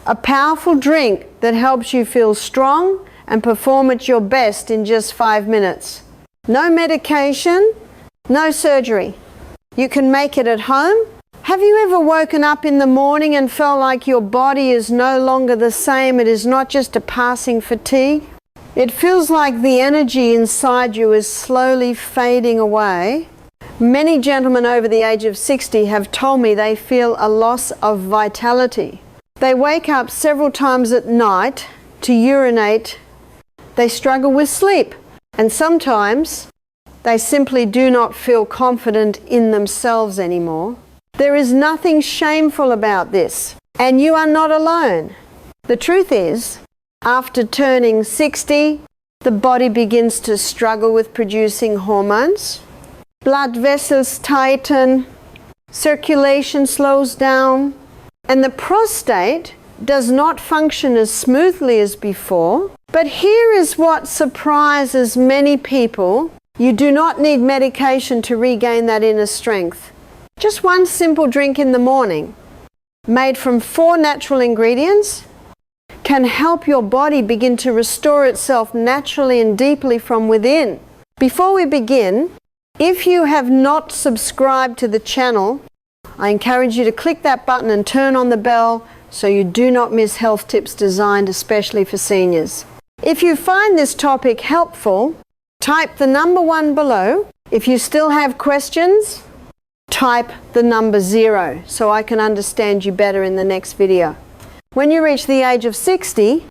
A powerful drink that helps you feel strong and perform at your best in just 5 minutes. No medication, no surgery. You can make it at home. Have you ever woken up in the morning and felt like your body is no longer the same? It is not just a passing fatigue. It feels like the energy inside you is slowly fading away. Many gentlemen over the age of 60 have told me they feel a loss of vitality. They wake up several times at night to urinate. They struggle with sleep, and sometimes they simply do not feel confident in themselves anymore. There is nothing shameful about this, and you are not alone. The truth is, after turning 60, the body begins to struggle with producing hormones. Blood vessels tighten, circulation slows down, and the prostate does not function as smoothly as before. But here is what surprises many people. You do not need medication to regain that inner strength. Just one simple drink in the morning, made from 4 natural ingredients, can help your body begin to restore itself naturally and deeply from within. Before we begin, if you have not subscribed to the channel, I encourage you to click that button and turn on the bell so you do not miss health tips designed especially for seniors. If you find this topic helpful, type the number 1 below. If you still have questions, type the number 0 so I can understand you better in the next video. When you reach the age of 60,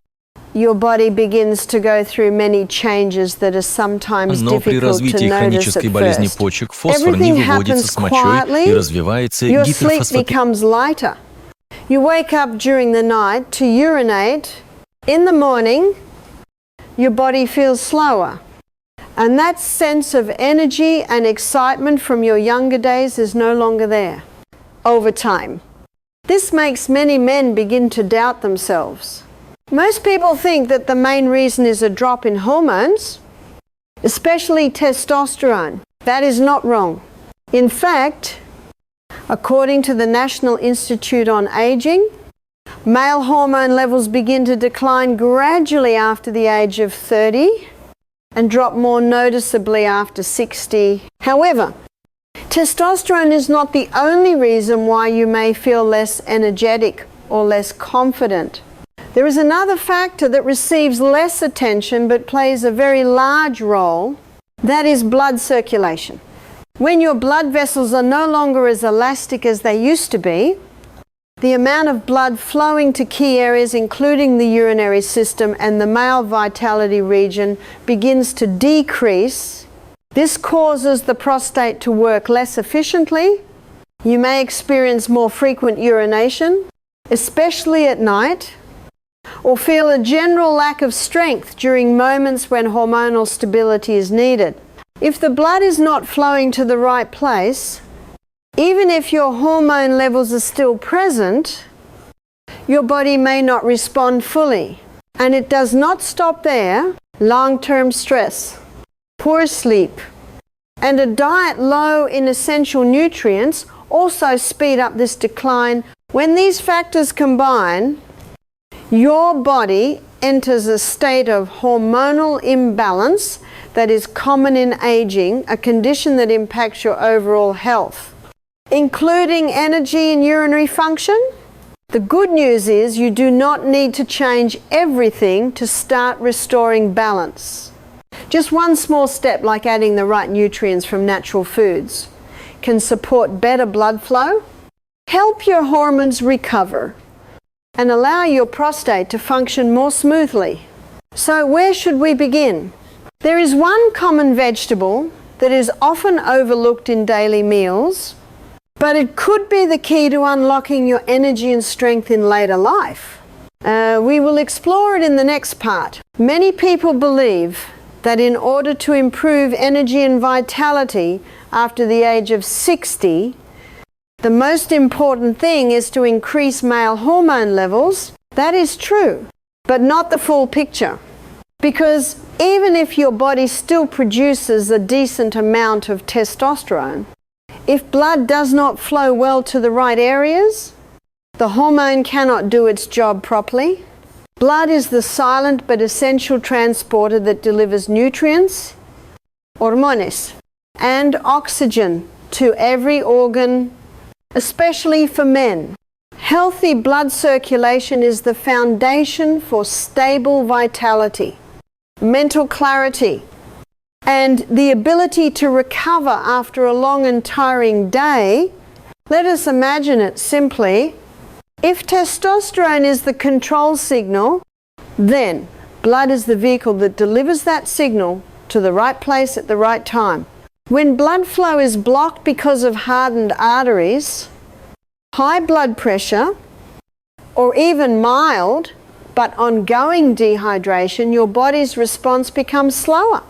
your body begins to go through many changes that are sometimes Но при difficult развитии to notice хронической at болезни first. почек фосфор не Everything выводится happens с мочой и quietly. развивается Your sleep гиперфосфатация. becomes lighter. You wake up during the night to urinate. In the morning, your body feels slower. And that sense of energy and excitement from your younger days is no longer there over time. This makes many men begin to doubt themselves. Most people think that the main reason is a drop in hormones, especially testosterone. That is not wrong. In fact, according to the National Institute on Aging, male hormone levels begin to decline gradually after the age of 30 and drop more noticeably after 60. However, testosterone is not the only reason why you may feel less energetic or less confident. There is another factor that receives less attention but plays a very large role. That is blood circulation. When your blood vessels are no longer as elastic as they used to be, the amount of blood flowing to key areas, including the urinary system and the male vitality region, begins to decrease. This causes the prostate to work less efficiently. You may experience more frequent urination, especially at night, or feel a general lack of strength during moments when hormonal stability is needed. If the blood is not flowing to the right place, even if your hormone levels are still present, your body may not respond fully. And it does not stop there. Long-term stress, poor sleep, and a diet low in essential nutrients also speed up this decline. When these factors combine, your body enters a state of hormonal imbalance that is common in aging, a condition that impacts your overall health, including energy and urinary function. The good news is you do not need to change everything to start restoring balance. Just one small step, like adding the right nutrients from natural foods, can support better blood flow, help your hormones recover, and allow your prostate to function more smoothly. So where should we begin? There is one common vegetable that is often overlooked in daily meals, but it could be the key to unlocking your energy and strength in later life. We will explore it in the next part. Many people believe that in order to improve energy and vitality after the age of 60, the most important thing is to increase male hormone levels. That is true, but not the full picture. Because even if your body still produces a decent amount of testosterone, if blood does not flow well to the right areas, The hormone cannot do its job properly. Blood is the silent but essential transporter that delivers nutrients, hormones, and oxygen to every organ, especially for men. Healthy blood circulation is the foundation for stable vitality, mental clarity, and the ability to recover after a long and tiring day. Let us imagine it simply. If testosterone is the control signal, then blood is the vehicle that delivers that signal to the right place at the right time. When blood flow is blocked because of hardened arteries, high blood pressure, or even mild but ongoing dehydration, your body's response becomes slower,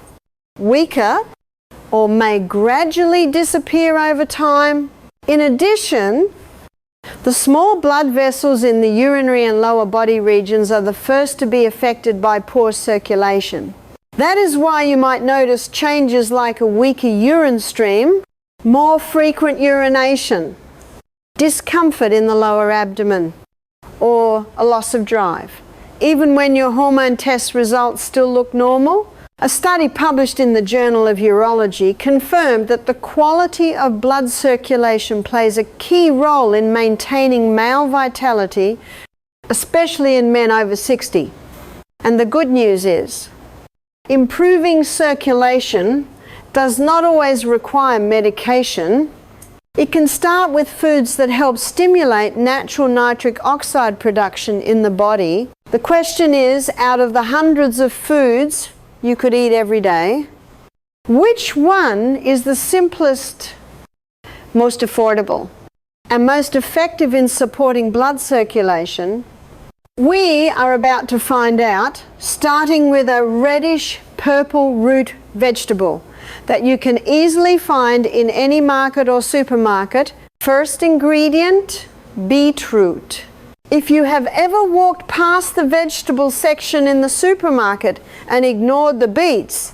weaker, or may gradually disappear over time. In addition, the small blood vessels in the urinary and lower body regions are the first to be affected by poor circulation. That is why you might notice changes like a weaker urine stream, more frequent urination, discomfort in the lower abdomen, or a loss of drive. Even when your hormone test results still look normal, a study published in the Journal of Urology confirmed that the quality of blood circulation plays a key role in maintaining male vitality, especially in men over 60. And the good news is, improving circulation does not always require medication. It can start with foods that help stimulate natural nitric oxide production in the body. The question is, out of the hundreds of foods you could eat every day, which one is the simplest, most affordable, and most effective in supporting blood circulation? We are about to find out, starting with a reddish purple root vegetable that you can easily find in any market or supermarket. First ingredient, beetroot. If you have ever walked past the vegetable section in the supermarket and ignored the beets,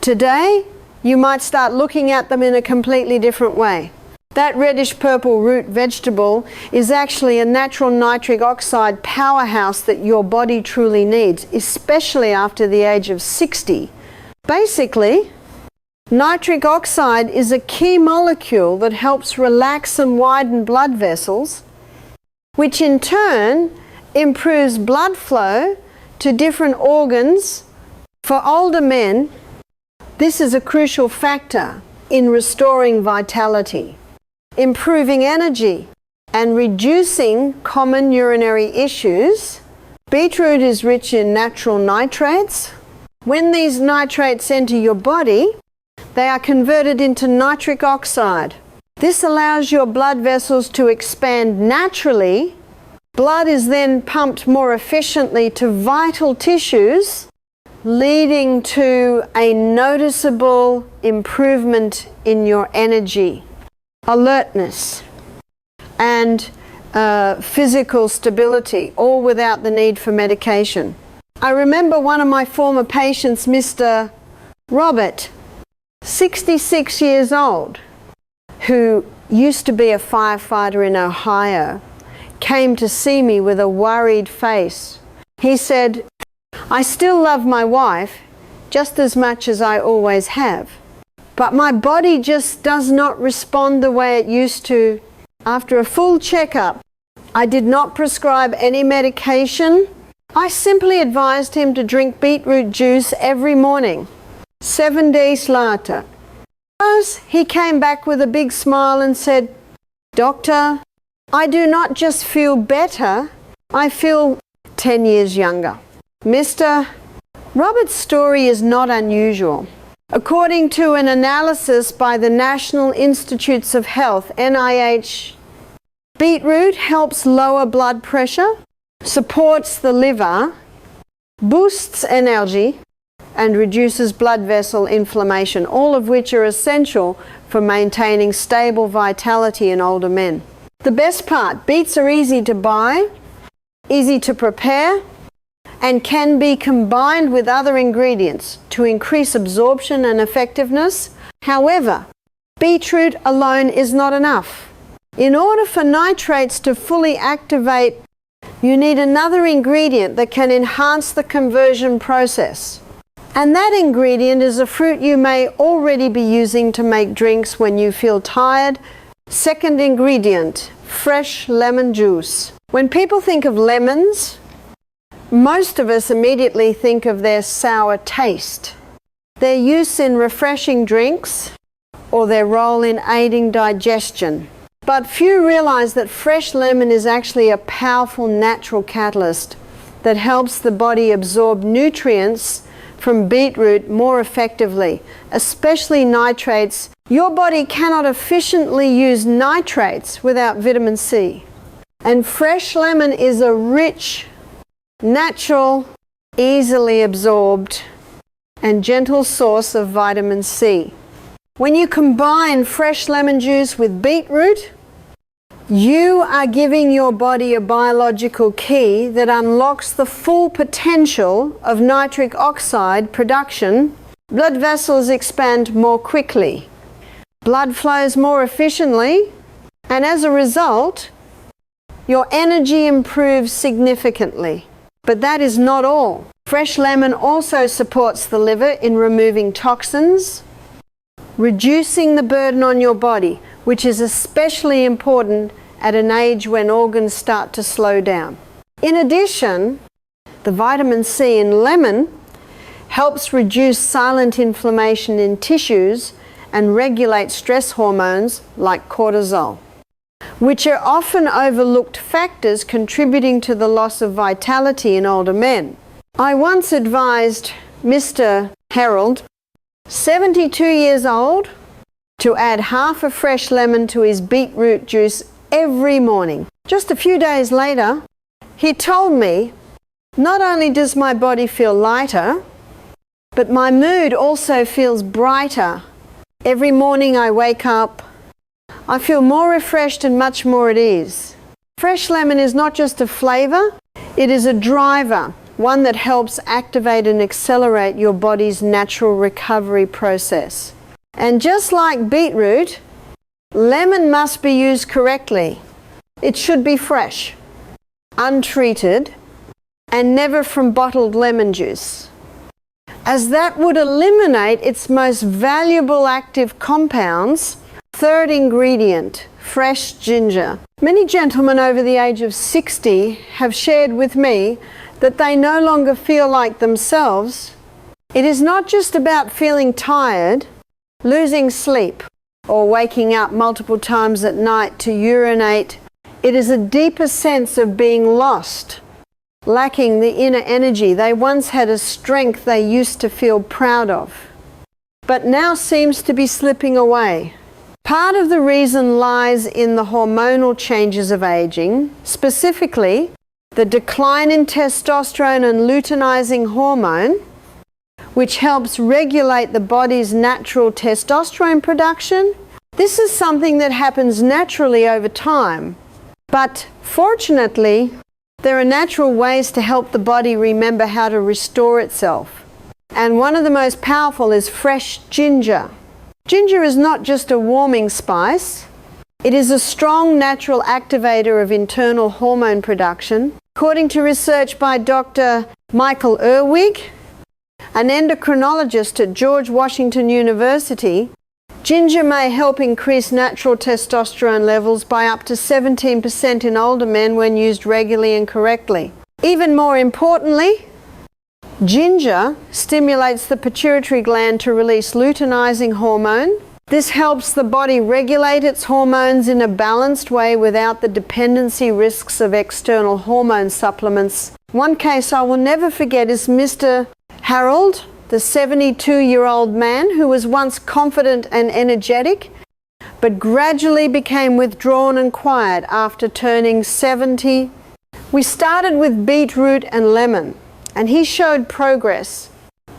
today you might start looking at them in a completely different way. That reddish purple root vegetable is actually a natural nitric oxide powerhouse that your body truly needs, especially after the age of 60. Basically, nitric oxide is a key molecule that helps relax and widen blood vessels, which in turn improves blood flow to different organs. For older men, this is a crucial factor in restoring vitality, improving energy, and reducing common urinary issues. Beetroot is rich in natural nitrates. When these nitrates enter your body, they are converted into nitric oxide. This allows your blood vessels to expand naturally. Blood is then pumped more efficiently to vital tissues, leading to a noticeable improvement in your energy, alertness, and physical stability, all without the need for medication. I remember one of my former patients, Mr. Robert, 66 years old, who used to be a firefighter in Ohio, came to see me with a worried face. He said, "I still love my wife just as much as I always have, but my body just does not respond the way it used to." After a full checkup, I did not prescribe any medication. I simply advised him to drink beetroot juice every morning. 7 days later, he came back with a big smile and said, "Doctor, I do not just feel better, I feel 10 years younger." Mr. Robert's story is not unusual. According to an analysis by the National Institutes of Health, NIH, beetroot helps lower blood pressure, supports the liver, boosts energy, and reduces blood vessel inflammation, all of which are essential for maintaining stable vitality in older men. The best part, beets are easy to buy, easy to prepare, and can be combined with other ingredients to increase absorption and effectiveness. However, beetroot alone is not enough. In order for nitrates to fully activate, you need another ingredient that can enhance the conversion process. And that ingredient is a fruit you may already be using to make drinks when you feel tired. Second ingredient, fresh lemon juice. When people think of lemons, most of us immediately think of their sour taste, their use in refreshing drinks, or their role in aiding digestion. But few realize that fresh lemon is actually a powerful natural catalyst that helps the body absorb nutrients from beetroot more effectively, especially nitrates. Your body cannot efficiently use nitrates without vitamin C. And fresh lemon is a rich, natural, easily absorbed, and gentle source of vitamin C. When you combine fresh lemon juice with beetroot, you are giving your body a biological key that unlocks the full potential of nitric oxide production. Blood vessels expand more quickly, blood flows more efficiently, and as a result, your energy improves significantly. But that is not all. Fresh lemon also supports the liver in removing toxins, reducing the burden on your body, which is especially important at an age when organs start to slow down. In addition, the vitamin C in lemon helps reduce silent inflammation in tissues and regulate stress hormones like cortisol, which are often overlooked factors contributing to the loss of vitality in older men. I once advised Mr. Harold, 72 years old, to add half a fresh lemon to his beetroot juice every morning. Just a few days later, he told me, not only does my body feel lighter, but my mood also feels brighter. Every morning I wake up, I feel more refreshed and much more at ease. Fresh lemon is not just a flavor, it is a driver, one that helps activate and accelerate your body's natural recovery process. And just like beetroot, lemon must be used correctly. It should be fresh, untreated, and never from bottled lemon juice, as that would eliminate its most valuable active compounds. Third ingredient, fresh ginger. Many gentlemen over the age of 60 have shared with me that they no longer feel like themselves. It is not just about feeling tired, losing sleep, or waking up multiple times at night to urinate. It is a deeper sense of being lost, lacking the inner energy. They once had a strength they used to feel proud of, but now seems to be slipping away. Part of the reason lies in the hormonal changes of aging, specifically the decline in testosterone and luteinizing hormone, which helps regulate the body's natural testosterone production. This is something that happens naturally over time, but fortunately, there are natural ways to help the body remember how to restore itself. And one of the most powerful is fresh ginger. Ginger is not just a warming spice, it is a strong natural activator of internal hormone production. According to research by Dr. Michael Irwig, an endocrinologist at George Washington University, ginger may help increase natural testosterone levels by up to 17% in older men when used regularly and correctly. Even more importantly, ginger stimulates the pituitary gland to release luteinizing hormone. This helps the body regulate its hormones in a balanced way without the dependency risks of external hormone supplements. One case I will never forget is Mr. Harold, the 72-year-old man who was once confident and energetic, but gradually became withdrawn and quiet after turning 70. We started with beetroot and lemon, and he showed progress.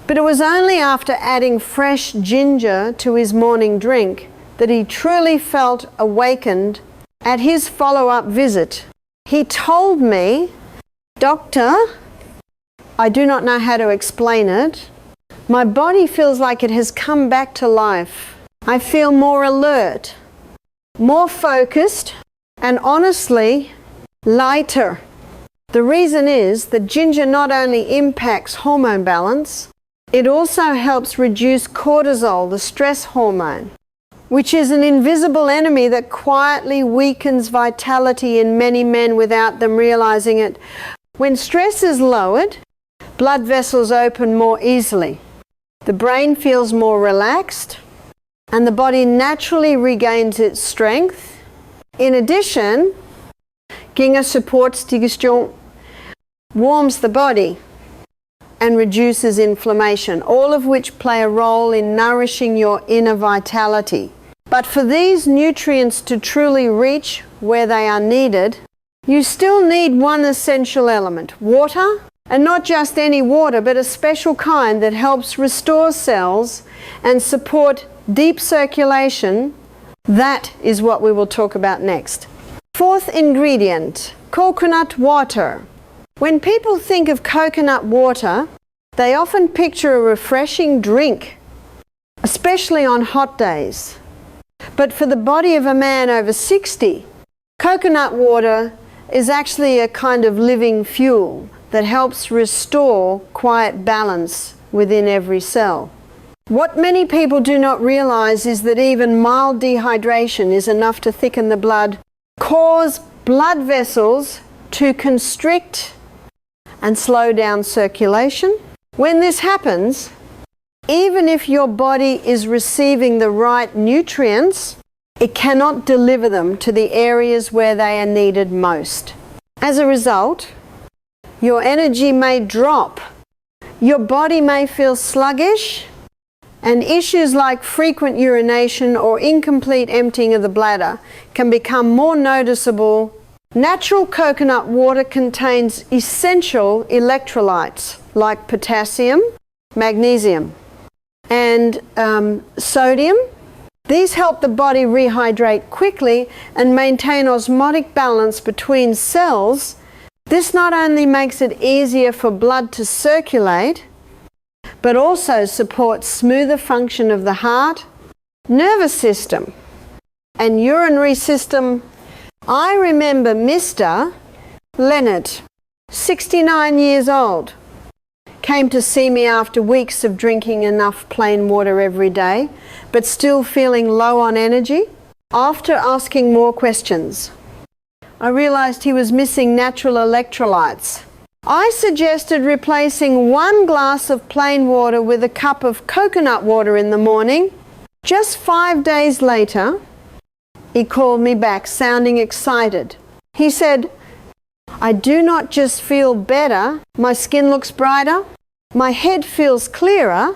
But it was only after adding fresh ginger to his morning drink that he truly felt awakened. At his follow-up visit, he told me, "Doctor, I do not know how to explain it. My body feels like it has come back to life. I feel more alert, more focused, and honestly, lighter. The reason is that ginger not only impacts hormone balance, it also helps reduce cortisol, the stress hormone, which is an invisible enemy that quietly weakens vitality in many men without them realizing it. When stress is lowered, blood vessels open more easily. The brain feels more relaxed, and the body naturally regains its strength. In addition, ginger supports digestion, warms the body, and reduces inflammation, all of which play a role in nourishing your inner vitality. But for these nutrients to truly reach where they are needed, you still need one essential element, water, and not just any water, but a special kind that helps restore cells and support deep circulation. That is what we will talk about next. Fourth ingredient, coconut water. When people think of coconut water, they often picture a refreshing drink, especially on hot days. But for the body of a man over 60, coconut water is actually a kind of living fuel that helps restore quiet balance within every cell. What many people do not realize is that even mild dehydration is enough to thicken the blood, cause blood vessels to constrict, and slow down circulation. When this happens, even if your body is receiving the right nutrients, it cannot deliver them to the areas where they are needed most. As a result, your energy may drop, your body may feel sluggish, and issues like frequent urination or incomplete emptying of the bladder can become more noticeable. Natural coconut water contains essential electrolytes like potassium, magnesium, and sodium. These help the body rehydrate quickly and maintain osmotic balance between cells. This not only makes it easier for blood to circulate, but also supports smoother function of the heart, nervous system, and urinary system. I remember Mr. Leonard, 69 years old, came to see me after weeks of drinking enough plain water every day, but still feeling low on energy. After asking more questions, I realized he was missing natural electrolytes. I suggested replacing 1 glass of plain water with a cup of coconut water in the morning. Just 5 days later, he called me back, sounding excited. He said, "I do not just feel better, my skin looks brighter, my head feels clearer,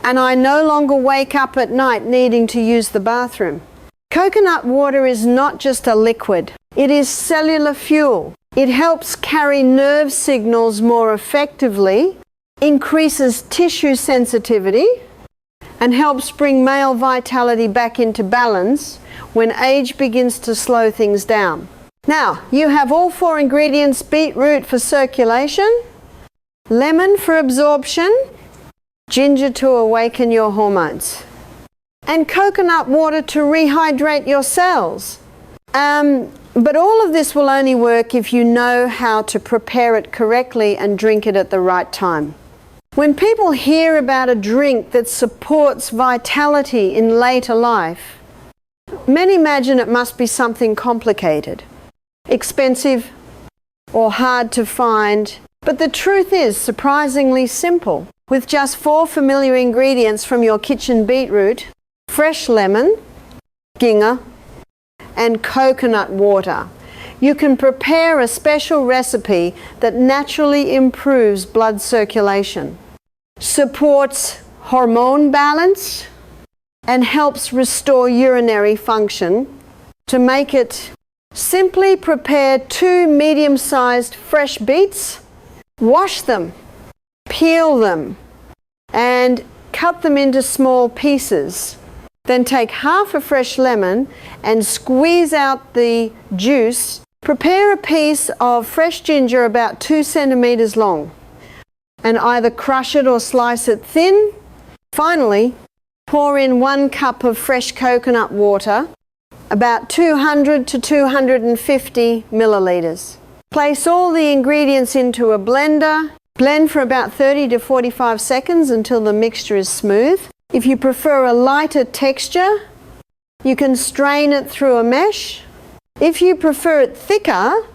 and I no longer wake up at night needing to use the bathroom." Coconut water is not just a liquid, it is cellular fuel. It helps carry nerve signals more effectively, increases tissue sensitivity, and helps bring male vitality back into balance when age begins to slow things down. Now, you have all 4 ingredients: beetroot for circulation, lemon for absorption, ginger to awaken your hormones, and coconut water to rehydrate your cells. But all of this will only work if you know how to prepare it correctly and drink it at the right time. When people hear about a drink that supports vitality in later life, many imagine it must be something complicated, expensive, or hard to find. But the truth is surprisingly simple. With just 4 familiar ingredients from your kitchen: beetroot, fresh lemon, ginger, and coconut water, you can prepare a special recipe that naturally improves blood circulation, supports hormone balance, and helps restore urinary function. To make it, simply prepare 2 medium-sized fresh beets, wash them, peel them, and cut them into small pieces. Then take half a fresh lemon and squeeze out the juice. Prepare a piece of fresh ginger about 2 centimeters long and either crush it or slice it thin. Finally, pour in 1 cup of fresh coconut water about 200 to 250 milliliters. Place all the ingredients into a blender. Blend for about 30 to 45 seconds until the mixture is smooth. If you prefer a lighter texture, you can strain it through a mesh. If you prefer it thicker,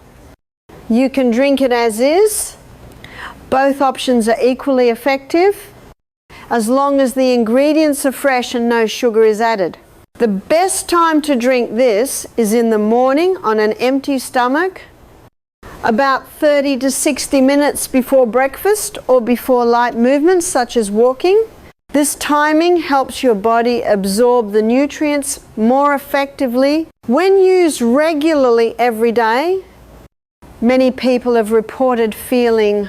you can drink it as is. Both options are equally effective, as long as the ingredients are fresh and no sugar is added. The best time to drink this is in the morning on an empty stomach, about 30 to 60 minutes before breakfast or before light movements such as walking. This timing helps your body absorb the nutrients more effectively. When used regularly every day, many people have reported feeling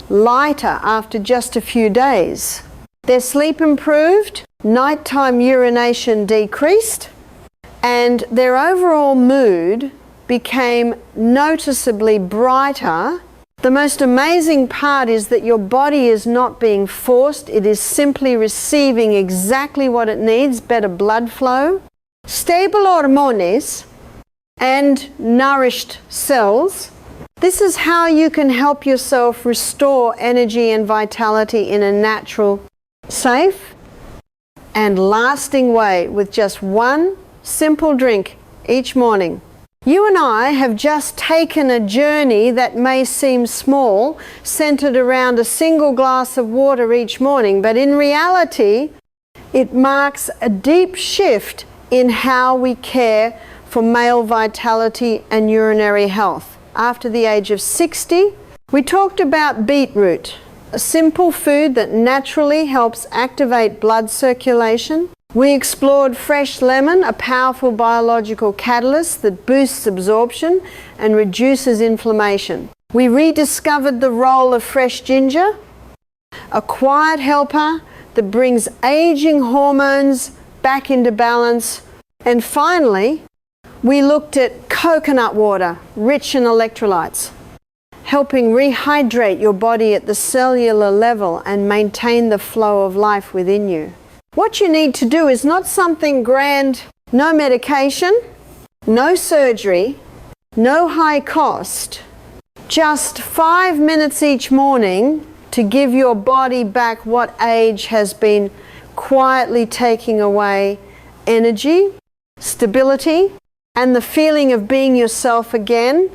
lighter after just a few days. Their sleep improved, nighttime urination decreased, and their overall mood became noticeably brighter. The most amazing part is that your body is not being forced, it is simply receiving exactly what it needs: better blood flow, stable hormones, and nourished cells. This is how you can help yourself restore energy and vitality in a natural, safe, and lasting way with just one simple drink each morning. You and I have just taken a journey that may seem small, centered around a single glass of water each morning, but in reality, it marks a deep shift in how we care for male vitality and urinary health. After the age of 60, we talked about beetroot, a simple food that naturally helps activate blood circulation. We explored fresh lemon, a powerful biological catalyst that boosts absorption and reduces inflammation. We rediscovered the role of fresh ginger, a quiet helper that brings aging hormones back into balance. And finally, we looked at coconut water, rich in electrolytes, helping rehydrate your body at the cellular level and maintain the flow of life within you. What you need to do is not something grand, no medication, no surgery, no high cost, just 5 minutes each morning to give your body back what age has been quietly taking away: energy, stability, and the feeling of being yourself again.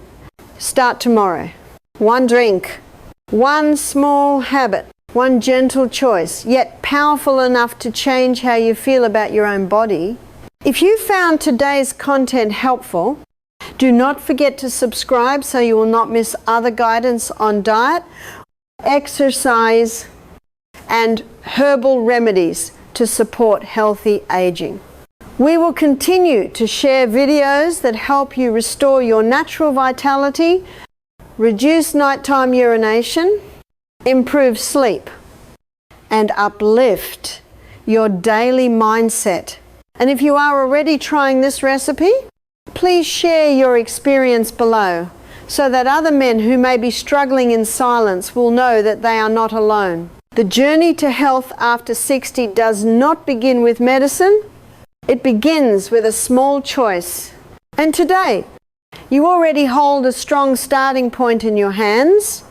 Start tomorrow. One drink, one small habit, one gentle choice, yet powerful enough to change how you feel about your own body. If you found today's content helpful, do not forget to subscribe so you will not miss other guidance on diet, exercise, and herbal remedies to support healthy aging. We will continue to share videos that help you restore your natural vitality, reduce nighttime urination, improve sleep, and uplift your daily mindset. And if you are already trying this recipe, please share your experience below so that other men who may be struggling in silence will know that they are not alone. The journey to health after 60 does not begin with medicine. It begins with a small choice. And today, you already hold a strong starting point in your hands.